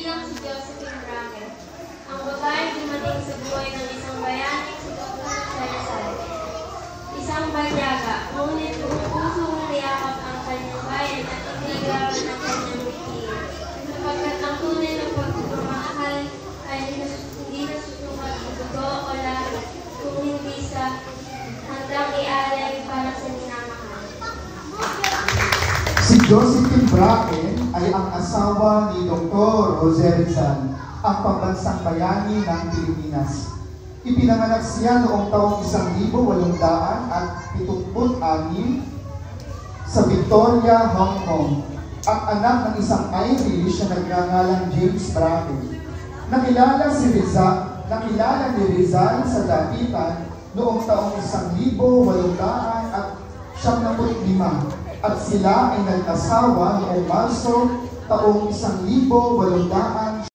Bilang si Josephine Brackett, ang babaeng dumating sa buhay ng isang bayani si Dr. Rizal. Isang banyaga, ngunit pusong niyakap ang kanyang bayan at inigawan ng kanyang bitiin. Sapagkat ang tunay ng pagmamahal ay hindi nasusukat sa dugo o lahat, kung hindi sa handang ialay para sa minamahal. Si Josephine Brackett ay ang asawa ni Dr. Jose Rizal, ang pambansang bayani ng Pilipinas. Ipinanganak siya noong taong 1876 sa Victoria, Hong Kong. Ang anak ng isang Irish na nagngangalang James Brackett. Nakilala ni Rizal sa dapitan noong taong 1875 at sila ay nag-asawa noong Marso taong 1877.